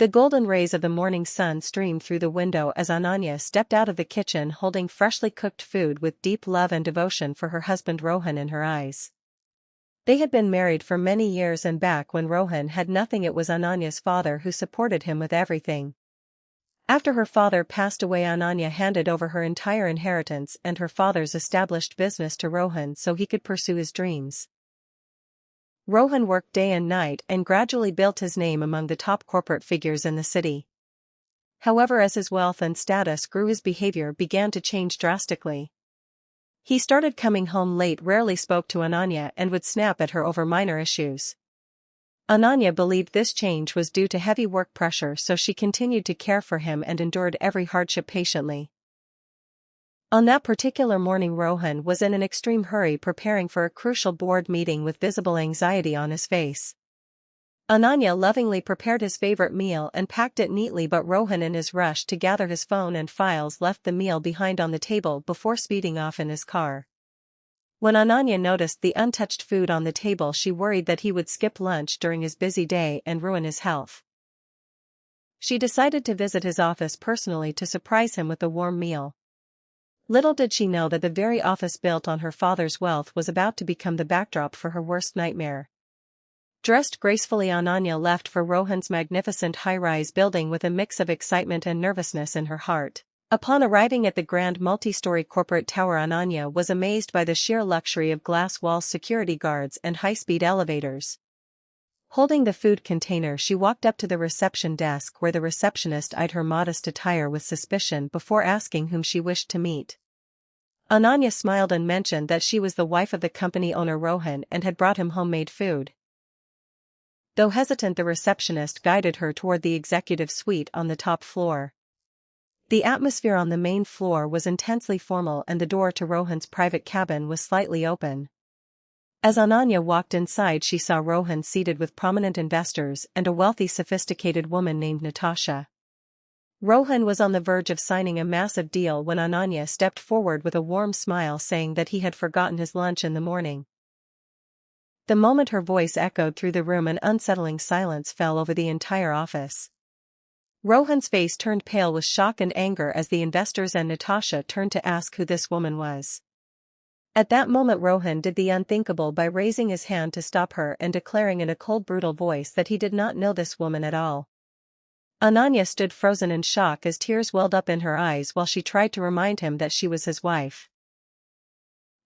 The golden rays of the morning sun streamed through the window as Ananya stepped out of the kitchen holding freshly cooked food with deep love and devotion for her husband Rohan in her eyes. They had been married for many years, and back when Rohan had nothing it was Ananya's father who supported him with everything. After her father passed away, Ananya handed over her entire inheritance and her father's established business to Rohan so he could pursue his dreams. Rohan worked day and night and gradually built his name among the top corporate figures in the city. However, as his wealth and status grew, his behavior began to change drastically. He started coming home late, rarely spoke to Ananya, and would snap at her over minor issues. Ananya believed this change was due to heavy work pressure, so she continued to care for him and endured every hardship patiently. On that particular morning, Rohan was in an extreme hurry, preparing for a crucial board meeting with visible anxiety on his face. Ananya lovingly prepared his favorite meal and packed it neatly, but Rohan, in his rush to gather his phone and files, left the meal behind on the table before speeding off in his car. When Ananya noticed the untouched food on the table, she worried that he would skip lunch during his busy day and ruin his health. She decided to visit his office personally to surprise him with a warm meal. Little did she know that the very office built on her father's wealth was about to become the backdrop for her worst nightmare. Dressed gracefully, Ananya left for Rohan's magnificent high-rise building with a mix of excitement and nervousness in her heart. Upon arriving at the grand multi-story corporate tower, Ananya was amazed by the sheer luxury of glass walls, security guards, and high-speed elevators. Holding the food container, she walked up to the reception desk, where the receptionist eyed her modest attire with suspicion before asking whom she wished to meet. Ananya smiled and mentioned that she was the wife of the company owner Rohan and had brought him homemade food. Though hesitant, the receptionist guided her toward the executive suite on the top floor. The atmosphere on the main floor was intensely formal, and the door to Rohan's private cabin was slightly open. As Ananya walked inside, she saw Rohan seated with prominent investors and a wealthy, sophisticated woman named Natasha. Rohan was on the verge of signing a massive deal when Ananya stepped forward with a warm smile, saying that he had forgotten his lunch in the morning. The moment her voice echoed through the room, an unsettling silence fell over the entire office. Rohan's face turned pale with shock and anger as the investors and Natasha turned to ask who this woman was. At that moment, Rohan did the unthinkable by raising his hand to stop her and declaring in a cold, brutal voice that he did not know this woman at all. Ananya stood frozen in shock as tears welled up in her eyes while she tried to remind him that she was his wife.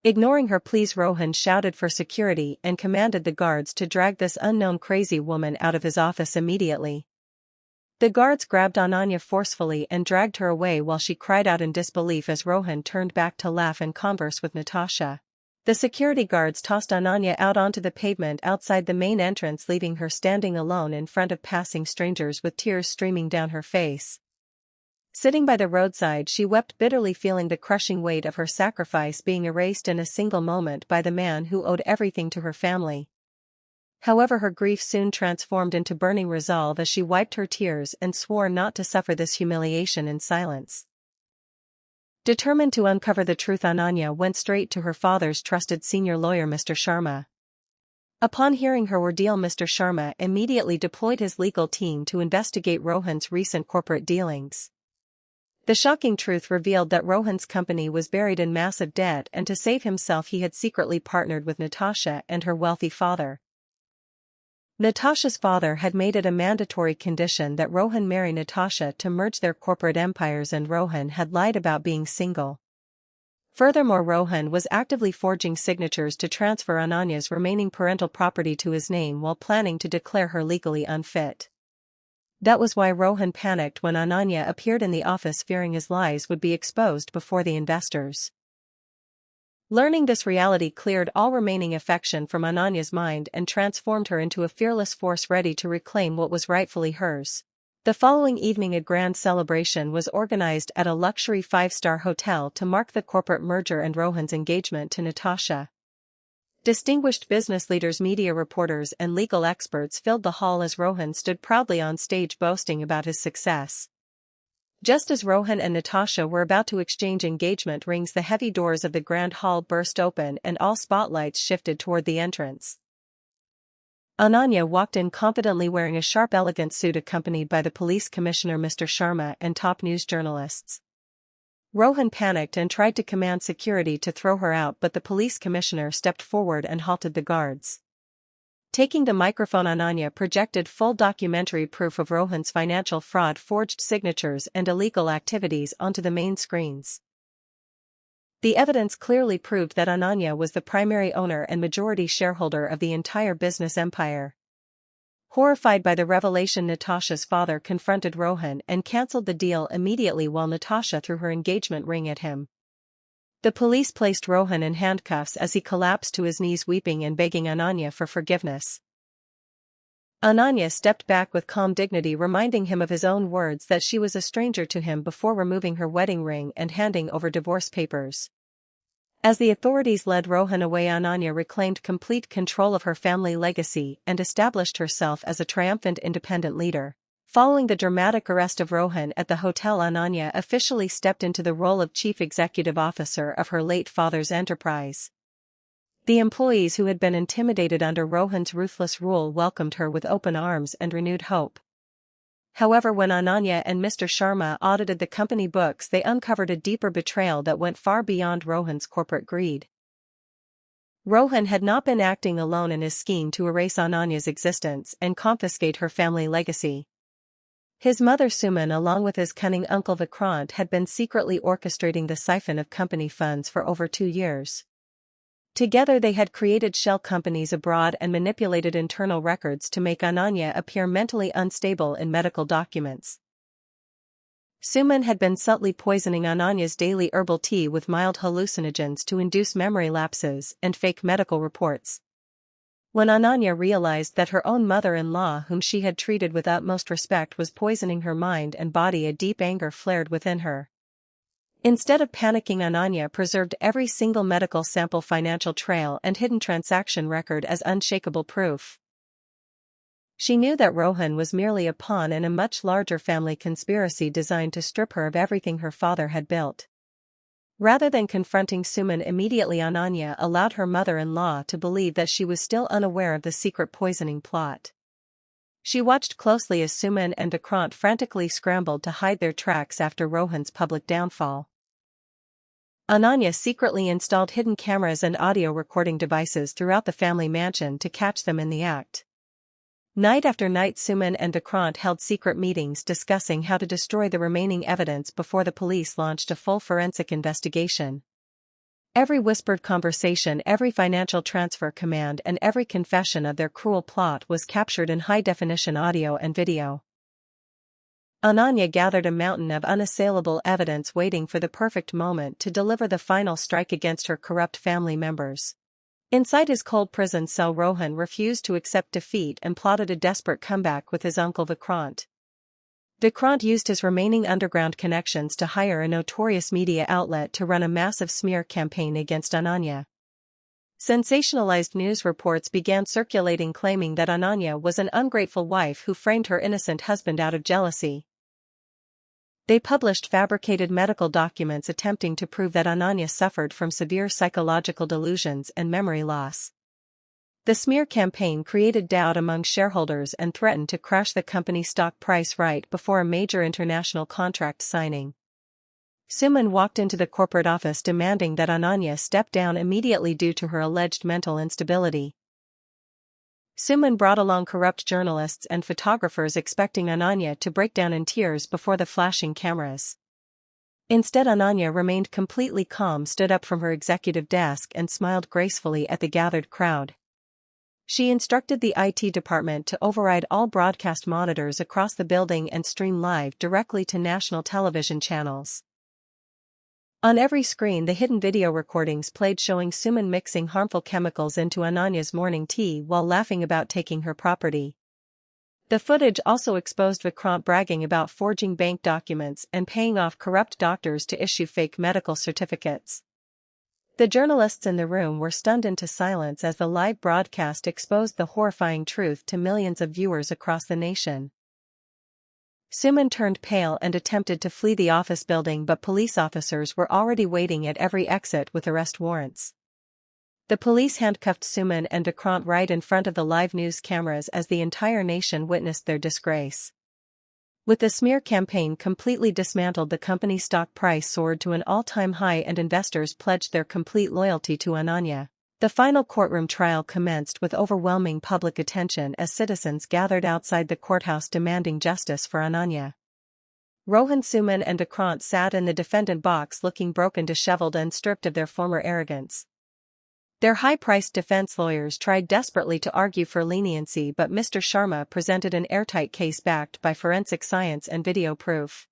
Ignoring her pleas, Rohan shouted for security and commanded the guards to drag this unknown crazy woman out of his office immediately. The guards grabbed Ananya forcefully and dragged her away while she cried out in disbelief as Rohan turned back to laugh and converse with Natasha. The security guards tossed Ananya out onto the pavement outside the main entrance, leaving her standing alone in front of passing strangers with tears streaming down her face. Sitting by the roadside, she wept bitterly, feeling the crushing weight of her sacrifice being erased in a single moment by the man who owed everything to her family. However, her grief soon transformed into burning resolve as she wiped her tears and swore not to suffer this humiliation in silence. Determined to uncover the truth, Ananya went straight to her father's trusted senior lawyer, Mr. Sharma. Upon hearing her ordeal, Mr. Sharma immediately deployed his legal team to investigate Rohan's recent corporate dealings. The shocking truth revealed that Rohan's company was buried in massive debt, and to save himself he had secretly partnered with Natasha and her wealthy father. Natasha's father had made it a mandatory condition that Rohan marry Natasha to merge their corporate empires, and Rohan had lied about being single. Furthermore, Rohan was actively forging signatures to transfer Ananya's remaining parental property to his name while planning to declare her legally unfit. That was why Rohan panicked when Ananya appeared in the office, fearing his lies would be exposed before the investors. Learning this reality cleared all remaining affection from Ananya's mind and transformed her into a fearless force ready to reclaim what was rightfully hers. The following evening, a grand celebration was organized at a luxury 5-star hotel to mark the corporate merger and Rohan's engagement to Natasha. Distinguished business leaders, media reporters, and legal experts filled the hall as Rohan stood proudly on stage boasting about his success. Just as Rohan and Natasha were about to exchange engagement rings, the heavy doors of the grand hall burst open and all spotlights shifted toward the entrance. Ananya walked in confidently wearing a sharp elegant suit accompanied by the police commissioner Mr. Sharma and top news journalists. Rohan panicked and tried to command security to throw her out, but the police commissioner stepped forward and halted the guards. Taking the microphone, Ananya projected full documentary proof of Rohan's financial fraud, forged signatures and illegal activities onto the main screens. The evidence clearly proved that Ananya was the primary owner and majority shareholder of the entire business empire. Horrified by the revelation, Natasha's father confronted Rohan and cancelled the deal immediately while Natasha threw her engagement ring at him. The police placed Rohan in handcuffs as he collapsed to his knees, weeping and begging Ananya for forgiveness. Ananya stepped back with calm dignity, reminding him of his own words that she was a stranger to him before removing her wedding ring and handing over divorce papers. As the authorities led Rohan away, Ananya reclaimed complete control of her family legacy and established herself as a triumphant independent leader. Following the dramatic arrest of Rohan at the hotel, Ananya officially stepped into the role of chief executive officer of her late father's enterprise. The employees who had been intimidated under Rohan's ruthless rule welcomed her with open arms and renewed hope. However, when Ananya and Mr. Sharma audited the company books, they uncovered a deeper betrayal that went far beyond Rohan's corporate greed. Rohan had not been acting alone in his scheme to erase Ananya's existence and confiscate her family legacy. His mother Suman, along with his cunning uncle Vikrant, had been secretly orchestrating the siphon of company funds for over 2 years. Together they had created shell companies abroad and manipulated internal records to make Ananya appear mentally unstable in medical documents. Suman had been subtly poisoning Ananya's daily herbal tea with mild hallucinogens to induce memory lapses and fake medical reports. When Ananya realized that her own mother-in-law, whom she had treated with utmost respect, was poisoning her mind and body, a deep anger flared within her. Instead of panicking, Ananya preserved every single medical sample, financial trail and hidden transaction record as unshakable proof. She knew that Rohan was merely a pawn in a much larger family conspiracy designed to strip her of everything her father had built. Rather than confronting Suman immediately, Ananya allowed her mother-in-law to believe that she was still unaware of the secret poisoning plot. She watched closely as Suman and Vikrant frantically scrambled to hide their tracks after Rohan's public downfall. Ananya secretly installed hidden cameras and audio recording devices throughout the family mansion to catch them in the act. Night after night, Suman and Vikrant held secret meetings discussing how to destroy the remaining evidence before the police launched a full forensic investigation. Every whispered conversation, every financial transfer command, and every confession of their cruel plot was captured in high-definition audio and video. Ananya gathered a mountain of unassailable evidence, waiting for the perfect moment to deliver the final strike against her corrupt family members. Inside his cold prison cell, Rohan refused to accept defeat and plotted a desperate comeback with his uncle Vikrant. Vikrant used his remaining underground connections to hire a notorious media outlet to run a massive smear campaign against Ananya. Sensationalized news reports began circulating claiming that Ananya was an ungrateful wife who framed her innocent husband out of jealousy. They published fabricated medical documents attempting to prove that Ananya suffered from severe psychological delusions and memory loss. The smear campaign created doubt among shareholders and threatened to crash the company's stock price right before a major international contract signing. Suman walked into the corporate office demanding that Ananya step down immediately due to her alleged mental instability. Suman brought along corrupt journalists and photographers, expecting Ananya to break down in tears before the flashing cameras. Instead, Ananya remained completely calm, stood up from her executive desk and smiled gracefully at the gathered crowd. She instructed the IT department to override all broadcast monitors across the building and stream live directly to national television channels. On every screen, the hidden video recordings played showing Suman mixing harmful chemicals into Ananya's morning tea while laughing about taking her property. The footage also exposed Vikrant bragging about forging bank documents and paying off corrupt doctors to issue fake medical certificates. The journalists in the room were stunned into silence as the live broadcast exposed the horrifying truth to millions of viewers across the nation. Suman turned pale and attempted to flee the office building, but police officers were already waiting at every exit with arrest warrants. The police handcuffed Suman and Dekrant right in front of the live news cameras as the entire nation witnessed their disgrace. With the smear campaign completely dismantled, the company's stock price soared to an all-time high and investors pledged their complete loyalty to Ananya. The final courtroom trial commenced with overwhelming public attention as citizens gathered outside the courthouse demanding justice for Ananya. Rohan, Suman and Dekrant sat in the defendant box looking broken, disheveled and stripped of their former arrogance. Their high-priced defense lawyers tried desperately to argue for leniency, but Mr. Sharma presented an airtight case backed by forensic science and video proof.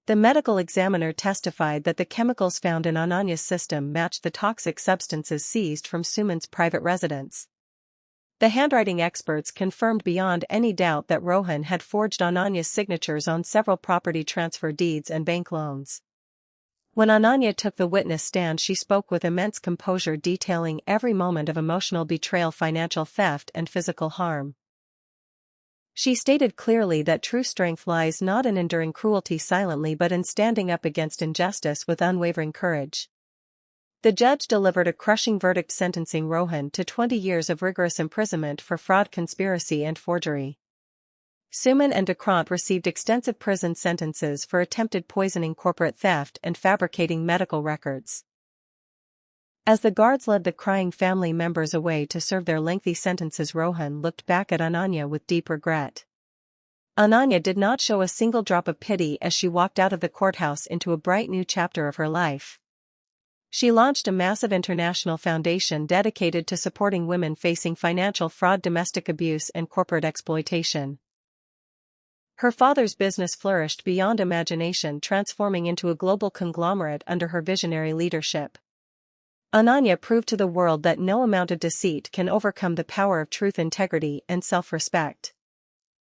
The medical examiner testified that the chemicals found in Ananya's system matched the toxic substances seized from Suman's private residence. The handwriting experts confirmed beyond any doubt that Rohan had forged Ananya's signatures on several property transfer deeds and bank loans. When Ananya took the witness stand, she spoke with immense composure, detailing every moment of emotional betrayal, financial theft, and physical harm. She stated clearly that true strength lies not in enduring cruelty silently but in standing up against injustice with unwavering courage. The judge delivered a crushing verdict, sentencing Rohan to 20 years of rigorous imprisonment for fraud, conspiracy and forgery. Suman and Dekrant received extensive prison sentences for attempted poisoning, corporate theft and fabricating medical records. As the guards led the crying family members away to serve their lengthy sentences, Rohan looked back at Ananya with deep regret. Ananya did not show a single drop of pity as she walked out of the courthouse into a bright new chapter of her life. She launched a massive international foundation dedicated to supporting women facing financial fraud, domestic abuse, and corporate exploitation. Her father's business flourished beyond imagination, transforming into a global conglomerate under her visionary leadership. Ananya proved to the world that no amount of deceit can overcome the power of truth, integrity, and self-respect.